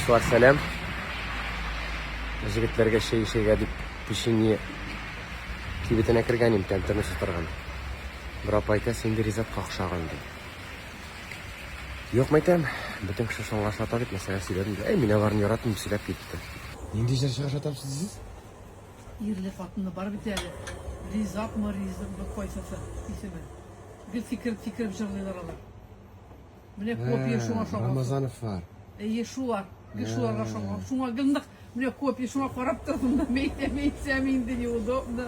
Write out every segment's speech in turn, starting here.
Vassalam. Jigitlarga sheyga deb pishini kibetine kirgan imkoniyatni so'tirgan. Biroq ayta senda rizat qoqshag'an dedi. Yo'q aytam, butun kishi so'ng'ashata deb masala söyledim. Ey minalarni yaratib silab ketdi. Endi shashashatamsiz siz? Yerli fatını var bir tane. Rizat mı rizat mı koysası ismi. Bir fikir jırlıyorlar Allah. Mine kopya şuna. Ramazanov var. Şu var. Şularga şuna gındık. Mine kopya şuna qarab turdim da meytsemin de udobno.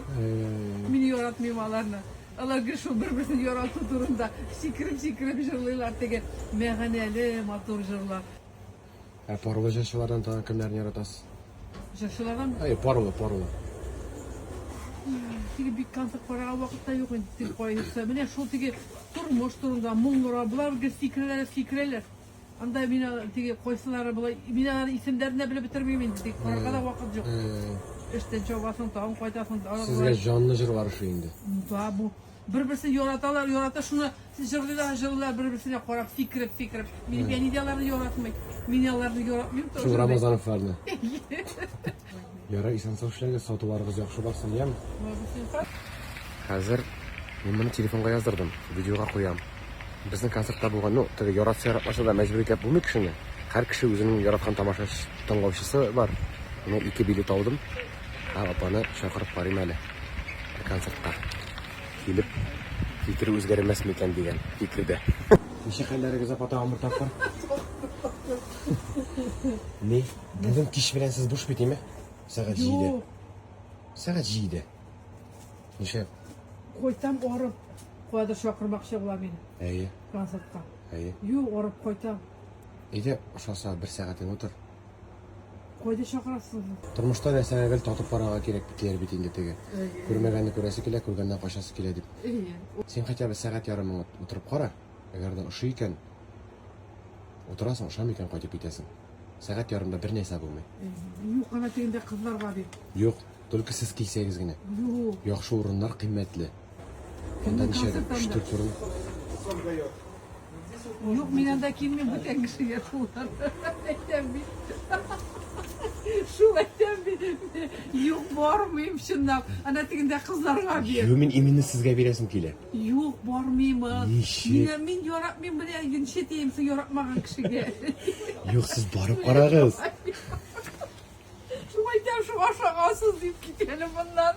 Mini yaratmaymalarını. Allah şu birbirine yaratı durumda. Sikirip jırlıyorlar tege. Meğaneli motor jırlar. Parla jaşılardan tanı kimlerini yaratasız? Jaşılardan mı? Hayır, parla. Tigi bir kansak para vakitte yok indi koysa. Mine şu tigi turmuş durumda mungura bular bir fikirler. Anda mina tigi koysalar bular mina isimlerini bile bitirmeyeyim dedi. Parada vakit yok. İşte çabasın tamam koytasın. Sizge canlı jır var şu indi. Daha bu birbirini yorata şunu jırlılar birbirine koyar fikir. Ben idealarını yoratmayı. Minalarını yoratmayayım. Şu Ramazanov vardı. Yara insan savaşlarına satılarınız yaxşı baksın ya mı? Hazır ben bunu telefonga yazdırdım. Videoga koyam. Bizning konsertda bo'lgan, no, tabii yaratsa yaratmasa da mecbur etib bu kishini. Har kishi o'zining yaratgan tomoshabisi bor. Men 2 bilet oldim. Ha, opani chaqirib qo'yim hali. Konsertga. Kelib fikri o'zgarmasmi ekan degan fikrida. Necha qallaringiz patog'im bir topqir. Ne? Bugun kish bilan siz bo'sh ketdingmi? Saat 7. Saat 7. Necha? Koytam orib. Koyda chaqirmoqchi bo'lar meni. Ey. Konsertga. Ey. Yo'q, orib koytam. Edi, o'sha soat 1 soatdan o'tir. Koyda chaqirasiz. Turmushda narsalarga totib qaraga kerak bitlar bitingda tege. Ko'rmaganni ko'rasi kelar, ko'rgandan qochasi kelar deb. Sen qancha bir soat yarim o'tirib qara. Agarda o'sha ekan o'tirasan, o'sha ekan qaytib ketasan. Soat yarimda bir narsa bo'lmaydi. Yo'q, ana teginde qizlar bor deb. Yo'q, только siz kiysangizgina. Yo'q. Yaxshi o'rinlar qimmatli. Bundan ishadi 3-4 o'rin. Yo'q, menanda kimmen bu tengishiga qullar. Şu aytam yo'q bormayım shundoq. Ana teginde qizlarga ber. Yo'q, men eminni sizga berasim kelar. Yo'q, bormayman. Nishi? Men yo'ratmayman, bilan shetayim sen yo'ratmagan kishiga. Yo'q, siz borib qarag'iz. Şu aytam şu aşağısız deyip gidelim bunlar.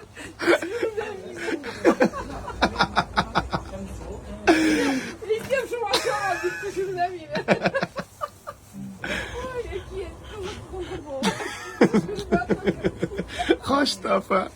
İlkem şu aşağı deyip düşünlemeyeyim. Kaç defa?